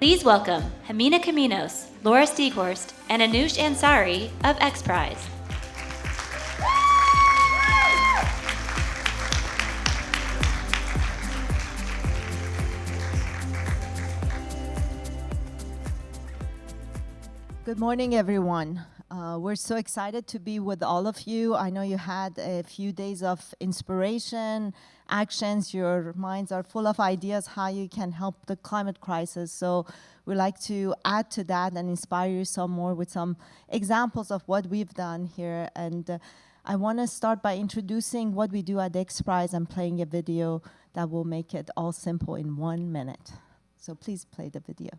Please welcome Ximena Caminos, Laura Stieghorst, and Anousheh Ansari of Xprize. Good morning, everyone. We're so excited to be with all of you. I know you had a few days of inspiration, actions. Your minds are full of ideas how you can help the climate crisis. So we'd like to add to that and inspire you some more with some examples of what we've done here. And I want to start by introducing what we do at Xprize and playing a video that will make it all simple in 1 minute. So please play the video.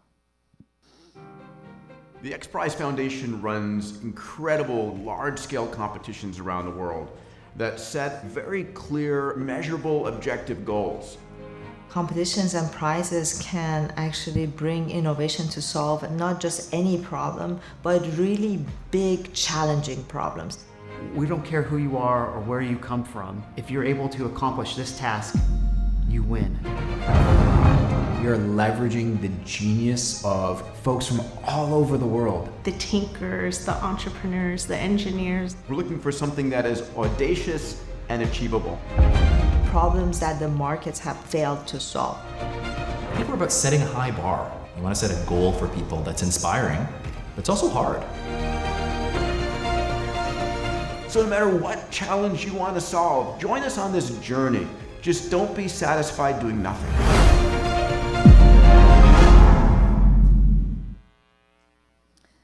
The Xprize Foundation runs incredible large-scale competitions around the world that set very clear, measurable, objective goals. Competitions and prizes can actually bring innovation to solve not just any problem, but really big, challenging problems. We don't care who you are or where you come from. If you're able to accomplish this task, you win. You're leveraging the genius of folks from all over the world. The tinkers, the entrepreneurs, the engineers. We're looking for something that is audacious and achievable. Problems that the markets have failed to solve. I think we're about setting a high bar. You want to set a goal for people that's inspiring, but it's also hard. So no matter what challenge you want to solve, join us on this journey. Just don't be satisfied doing nothing.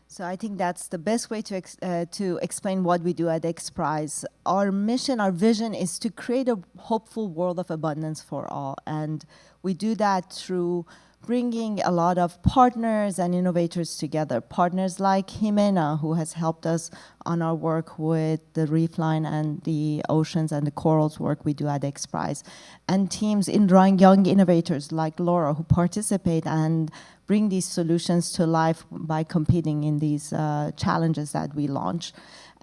So I think that's the best way to explain what we do at Xprize. Our mission, our vision is to create a hopeful world of abundance for all. And we do that through bringing a lot of partners and innovators together. Partners like Ximena, who has helped us on our work with the ReefLine and the oceans and the corals work we do at Xprize. And teams in drawing young innovators like Laura, who participate and bring these solutions to life by competing in these challenges that we launch.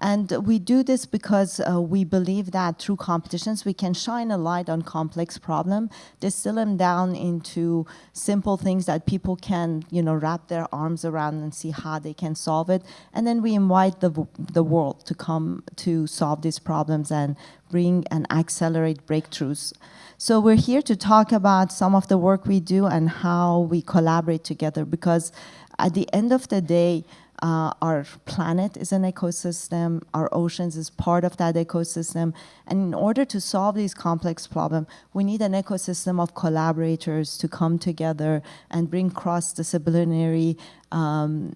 And we do this because we believe that through competitions, we can shine a light on complex problems, distill them down into simple things that people can, wrap their arms around and see how they can solve it. And then we invite the world to come to solve these problems and bring and accelerate breakthroughs. So we're here to talk about some of the work we do and how we collaborate together, because at the end of the day, our planet is an ecosystem, our oceans is part of that ecosystem, and in order to solve these complex problems, we need an ecosystem of collaborators to come together and bring cross-disciplinary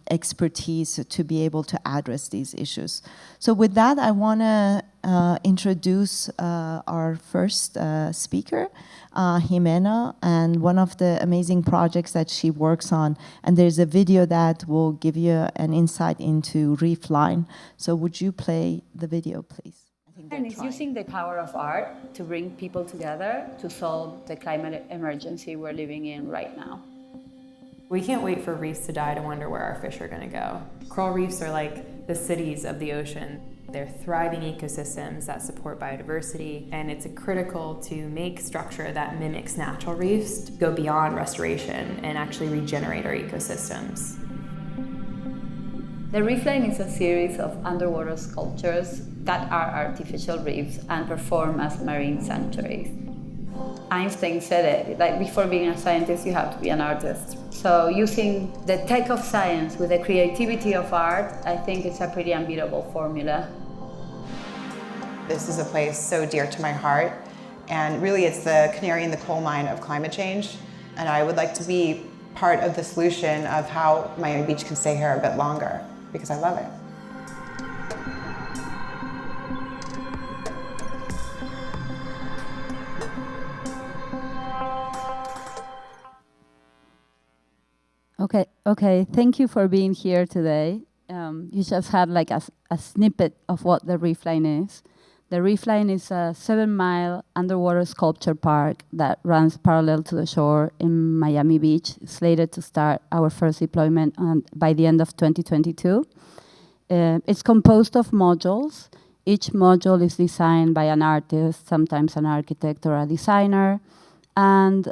expertise to be able to address these issues. So with that, I want to introduce our first speaker, Ximena, and one of the amazing projects that she works on. And there's a video that will give you an insight into ReefLine. So would you play the video, please? And it's using the power of art to bring people together to solve the climate emergency we're living in right now. We can't wait for reefs to die to wonder where our fish are going to go. Coral reefs are like the cities of the ocean. They're thriving ecosystems that support biodiversity, and it's critical to make structure that mimics natural reefs to go beyond restoration and actually regenerate our ecosystems. The ReefLine is a series of underwater sculptures that are artificial reefs and perform as marine sanctuaries. Einstein said it, like before being a scientist, you have to be an artist. So using the tech of science with the creativity of art, I think it's a pretty unbeatable formula. This is a place so dear to my heart, and really it's the canary in the coal mine of climate change, and I would like to be part of the solution of how Miami Beach can stay here a bit longer, because I love it. Okay. Thank you for being here today. You just had like a snippet of what the ReefLine is. The ReefLine is a 7-mile underwater sculpture park that runs parallel to the shore in Miami Beach, slated to start our first deployment by the end of 2022. It's composed of modules. Each module is designed by an artist, sometimes an architect or a designer, And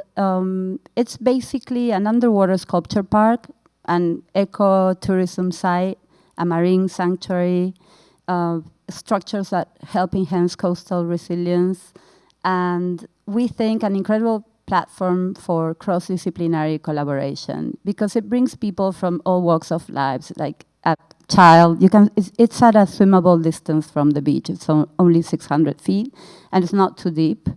it's basically an underwater sculpture park, an eco-tourism site, a marine sanctuary, structures that help enhance coastal resilience, and we think an incredible platform for cross-disciplinary collaboration because it brings people from all walks of lives, like a child. It's at a swimmable distance from the beach. It's only 600 feet, and it's not too deep.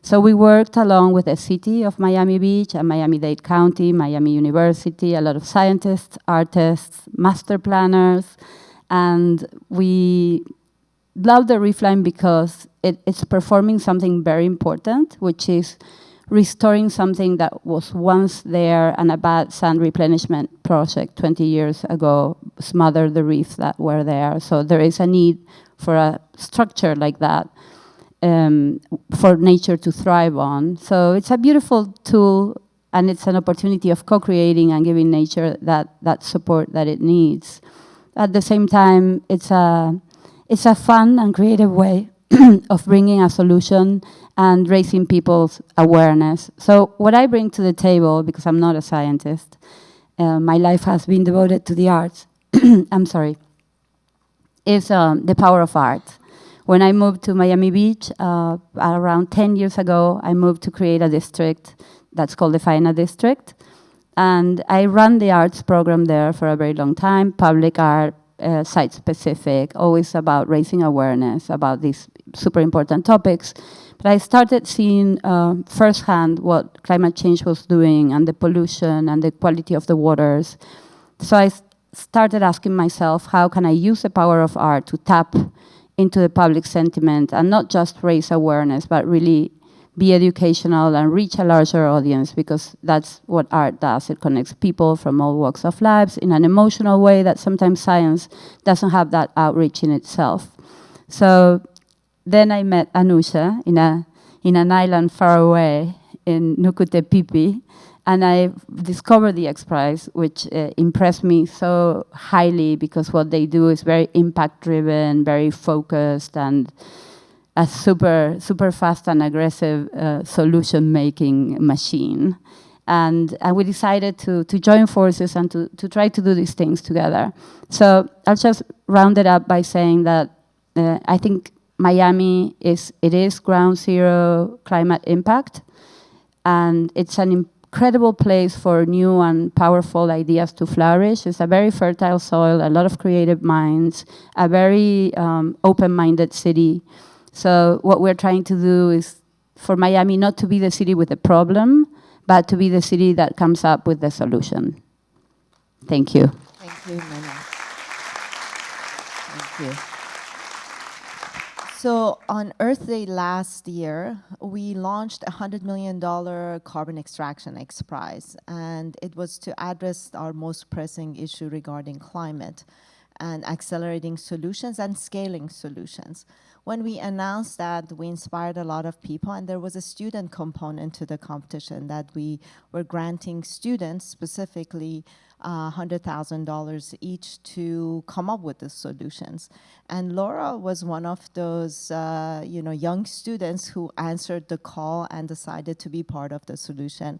So we worked along with the city of Miami Beach and Miami-Dade County, Miami University, a lot of scientists, artists, master planners, and we love the ReefLine because it's performing something very important, which is restoring something that was once there, and a bad sand replenishment project 20 years ago smothered the reefs that were there. So there is a need for a structure like that for nature to thrive on. So it's a beautiful tool, and it's an opportunity of co-creating and giving nature that support that it needs. At the same time, it's a fun and creative way of bringing a solution and raising people's awareness. So what I bring to the table, because I'm not a scientist, my life has been devoted to the arts, I'm sorry, is the power of art. When I moved to Miami Beach around 10 years ago, I moved to create a district that's called the Faena District. And I ran the arts program there for a very long time, public art, site-specific, always about raising awareness about these super important topics. But I started seeing firsthand what climate change was doing and the pollution and the quality of the waters. So I started asking myself, how can I use the power of art to tap into the public sentiment and not just raise awareness, but really be educational and reach a larger audience, because that's what art does. It connects people from all walks of lives in an emotional way that sometimes science doesn't have that outreach in itself. So then I met Anousheh in an island far away in Nukutepipi, and I discovered the Xprize, which impressed me so highly because what they do is very impact-driven, very focused, and a super fast and aggressive solution-making machine. And we decided to join forces and to try to do these things together. So I'll just round it up by saying that I think Miami is ground zero climate impact, and it's an incredible place for new and powerful ideas to flourish. It's a very fertile soil, a lot of creative minds, a very open-minded city. So what we're trying to do is for Miami not to be the city with the problem, but to be the city that comes up with the solution. Thank you. Thank you, Mena. Thank you. So on Earth Day last year, we launched a $100 million carbon extraction Xprize, and it was to address our most pressing issue regarding climate and accelerating solutions and scaling solutions. When we announced that, we inspired a lot of people, and there was a student component to the competition that we were granting students specifically $100,000 each to come up with the solutions. And Laura was one of those young students who answered the call and decided to be part of the solution.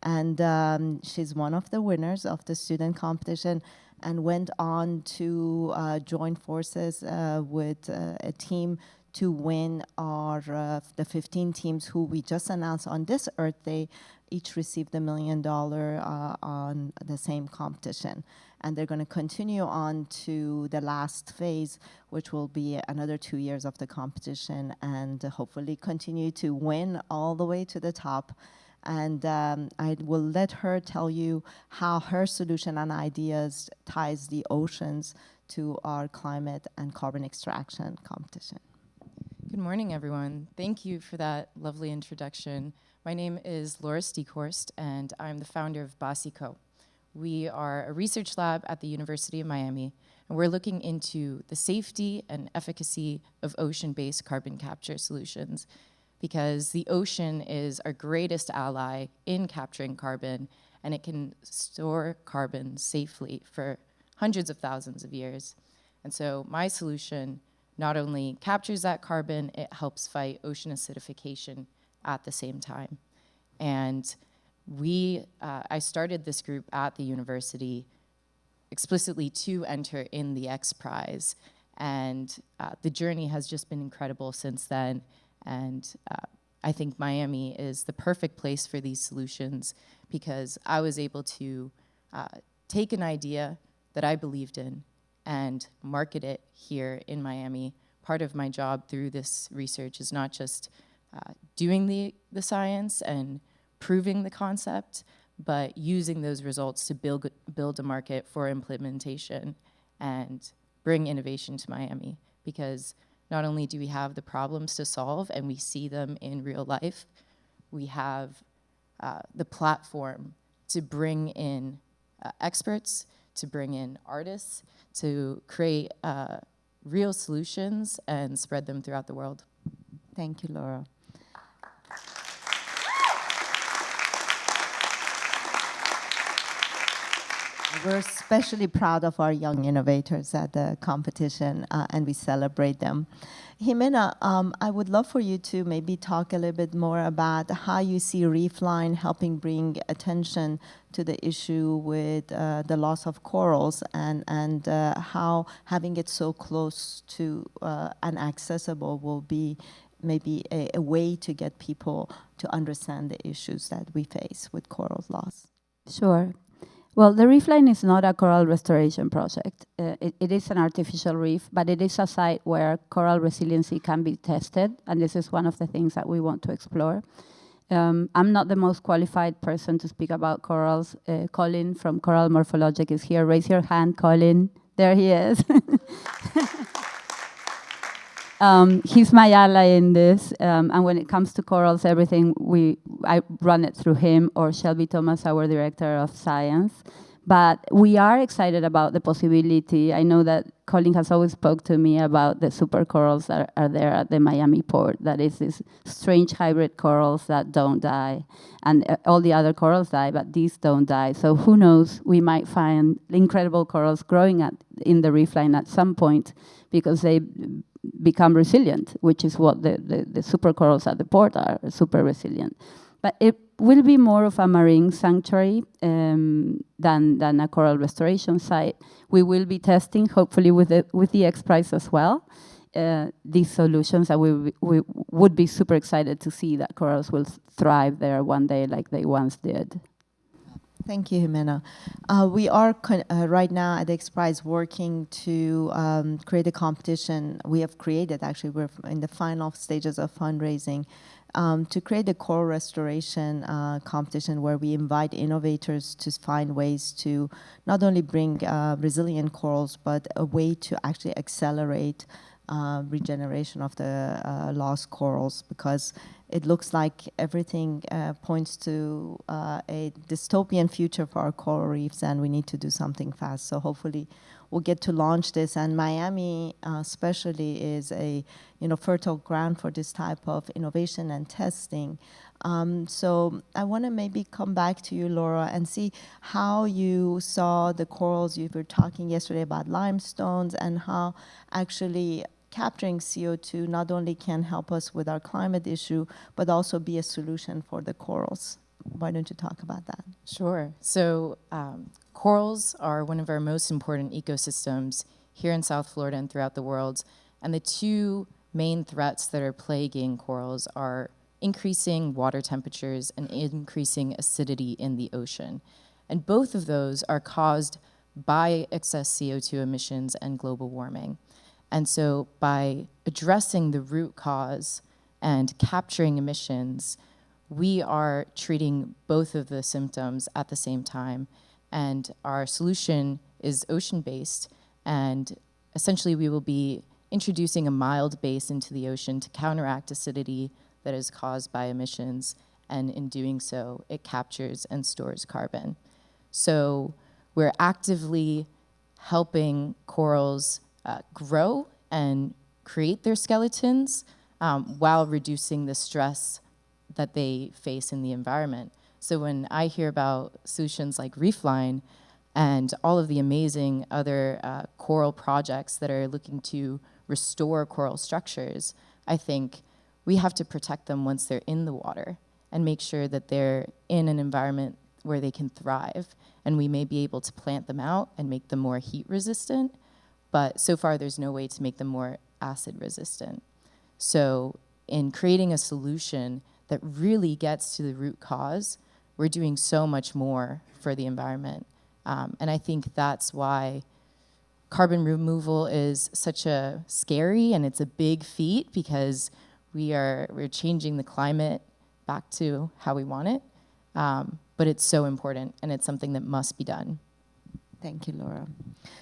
And she's one of the winners of the student competition and went on to join forces with a team to win the 15 teams who we just announced on this Earth Day. Each received $1 million on the same competition. And they're going to continue on to the last phase, which will be another 2 years of the competition, and hopefully continue to win all the way to the top. And I will let her tell you how her solution and ideas ties the oceans to our climate and carbon extraction competition. Good morning, everyone. Thank you for that lovely introduction. My name is Laura Stieghorst, and I'm the founder of BASICO. We are a research lab at the University of Miami, and we're looking into the safety and efficacy of ocean-based carbon capture solutions, because the ocean is our greatest ally in capturing carbon, and it can store carbon safely for hundreds of thousands of years. And so my solution not only captures that carbon, it helps fight ocean acidification at the same time. And I started this group at the university explicitly to enter in the Xprize. And the journey has just been incredible since then. And I think Miami is the perfect place for these solutions because I was able to take an idea that I believed in and market it here in Miami. Part of my job through this research is not just doing the science and proving the concept, but using those results to build a market for implementation and bring innovation to Miami. Because not only do we have the problems to solve and we see them in real life, we have the platform to bring in experts, to bring in artists, to create real solutions and spread them throughout the world. Thank you, Laura. We're especially proud of our young innovators at the competition, and we celebrate them. Ximena, I would love for you to maybe talk a little bit more about how you see ReefLine helping bring attention to the issue with the loss of corals and how having it so close to and accessible will be maybe a way to get people to understand the issues that we face with coral loss. Sure. Well, the ReefLine is not a coral restoration project. It is an artificial reef, but it is a site where coral resiliency can be tested, and this is one of the things that we want to explore. I'm not the most qualified person to speak about corals. Colin from Coral Morphologic is here. Raise your hand, Colin. There he is. He's my ally in this, and when it comes to corals, everything I run it through him or Shelby Thomas, our director of science. But we are excited about the possibility. I know that Colin has always spoke to me about the super corals that are there at the Miami port. That is these strange hybrid corals that don't die, and all the other corals die, but these don't die. So who knows? We might find incredible corals growing in the ReefLine at some point because they become resilient, which is what the super corals at the port are, super resilient. But it will be more of a marine sanctuary than a coral restoration site. We will be testing, hopefully with the Xprize as well, these solutions, and we would be super excited to see that corals will thrive there one day like they once did. Thank you, Ximena. We are right now at Xprize working to create a competition. We have created, actually, we're in the final stages of fundraising to create a coral restoration competition where we invite innovators to find ways to not only bring resilient corals, but a way to actually accelerate regeneration of the lost corals, because it looks like everything points to a dystopian future for our coral reefs, and we need to do something fast. So hopefully we'll get to launch this, and Miami especially is a fertile ground for this type of innovation and testing. So I want to maybe come back to you, Laura, and see how you saw the corals. You were talking yesterday about limestones and how actually capturing CO2 not only can help us with our climate issue, but also be a solution for the corals. Why don't you talk about that? Sure. So corals are one of our most important ecosystems here in South Florida and throughout the world. And the two main threats that are plaguing corals are increasing water temperatures and increasing acidity in the ocean. And both of those are caused by excess CO2 emissions and global warming. And so by addressing the root cause and capturing emissions, we are treating both of the symptoms at the same time. And our solution is ocean-based, and essentially we will be introducing a mild base into the ocean to counteract acidity that is caused by emissions, and in doing so, it captures and stores carbon. So we're actively helping corals grow and create their skeletons while reducing the stress that they face in the environment. So when I hear about solutions like ReefLine and all of the amazing other coral projects that are looking to restore coral structures, I think we have to protect them once they're in the water. and make sure that they're in an environment where they can thrive. And we may be able to plant them out and make them more heat resistant, but so far there's no way to make them more acid resistant. So in creating a solution that really gets to the root cause, we're doing so much more for the environment. And I think that's why carbon removal is such a scary and it's a big feat, because we're changing the climate back to how we want it. But it's so important, and it's something that must be done. Thank you, Laura.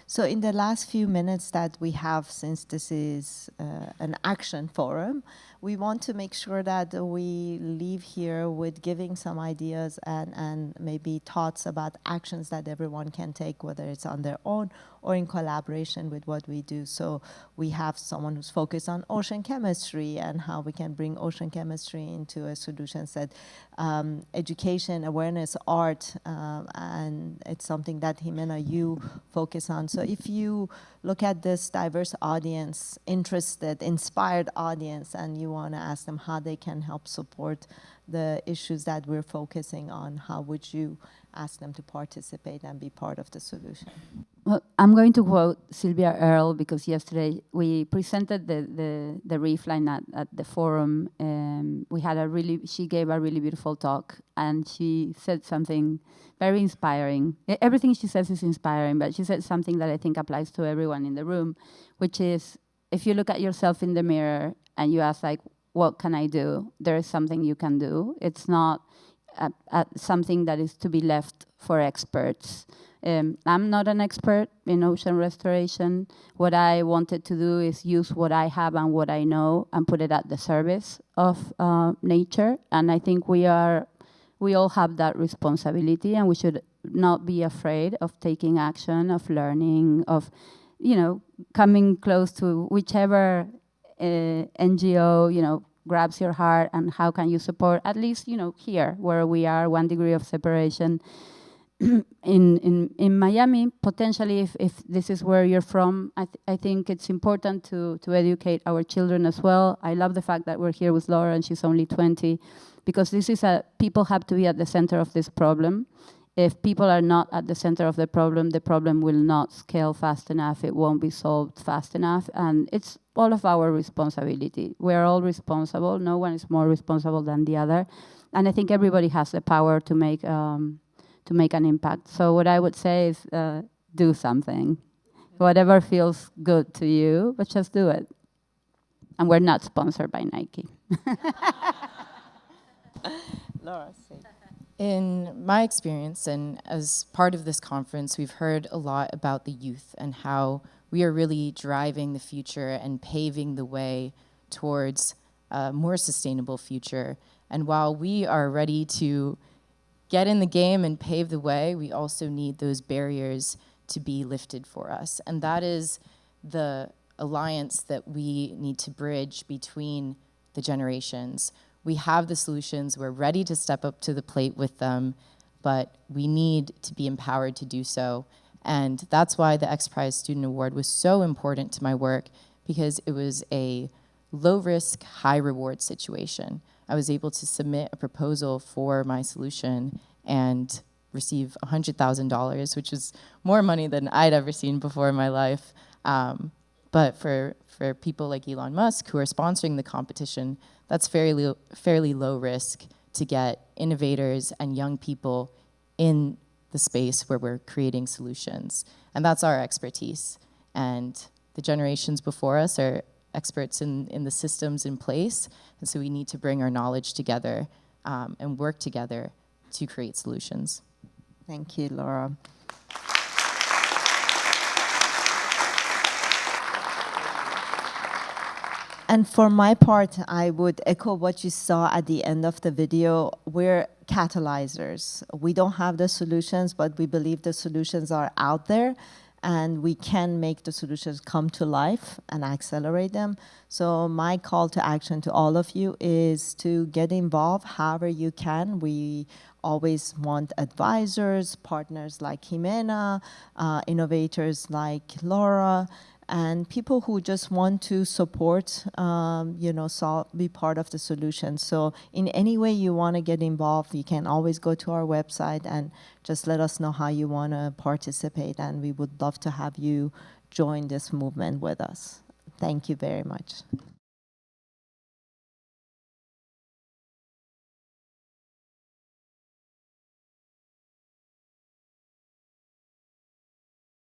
So in the last few minutes that we have, since this is an action forum, we want to make sure that we leave here with giving some ideas and maybe thoughts about actions that everyone can take, whether it's on their own or in collaboration with what we do. So we have someone who's focused on ocean chemistry and how we can bring ocean chemistry into a solution set, education, awareness, art, and it's something that Ximena, you focus on. So if you look at this diverse audience, interested, inspired audience, and you want to ask them how they can help support the issues that we're focusing on, how would you ask them to participate and be part of the solution? Well, I'm going to quote Sylvia Earle, because yesterday we presented the ReefLine at the forum. She gave a really beautiful talk, and she said something very inspiring. Everything she says is inspiring, but she said something that I think applies to everyone in the room, which is, if you look at yourself in the mirror and you ask, like, what can I do? There is something you can do. It's not something that is to be left for experts. I'm not an expert in ocean restoration. What I wanted to do is use what I have and what I know and put it at the service of nature. And I think we all have that responsibility, and we should not be afraid of taking action, of learning, of, coming close to whichever NGO, grabs your heart, and how can you support, at least, here where we are, 1 degree of separation. In Miami, potentially, if this is where you're from, I think it's important to educate our children as well. I love the fact that we're here with Laura and she's only 20, because people have to be at the center of this problem. If people are not at the center of the problem will not scale fast enough, it won't be solved fast enough, and it's all of our responsibility. We're all responsible, no one is more responsible than the other, and I think everybody has the power to make an impact. So what I would say is do something. Whatever feels good to you, but just do it. And we're not sponsored by Nike. Laura, say. In my experience, and as part of this conference, we've heard a lot about the youth and how we are really driving the future and paving the way towards a more sustainable future. And while we are ready to get in the game and pave the way, we also need those barriers to be lifted for us. And that is the alliance that we need to bridge between the generations. We have the solutions, we're ready to step up to the plate with them, but we need to be empowered to do so. And that's why the Xprize Student Award was so important to my work, because it was a low-risk, high-reward situation. I was able to submit a proposal for my solution and receive $100,000, which is more money than I'd ever seen before in my life. But for people like Elon Musk who are sponsoring the competition, that's fairly low risk to get innovators and young people in the space where we're creating solutions. And that's our expertise. And the generations before us are experts in the systems in place. And so we need to bring our knowledge together and work together to create solutions. Thank you, Laura. And for my part, I would echo what you saw at the end of the video. We're catalyzers. We don't have the solutions, but we believe the solutions are out there, and we can make the solutions come to life and accelerate them. So my call to action to all of you is to get involved however you can. We always want advisors, partners like Ximena, innovators like Laura, and people who just want to support, you know, be part of the solution. So in any way you want to get involved, you can always go to our website and just let us know how you want to participate, and we would love to have you join this movement with us. Thank you very much.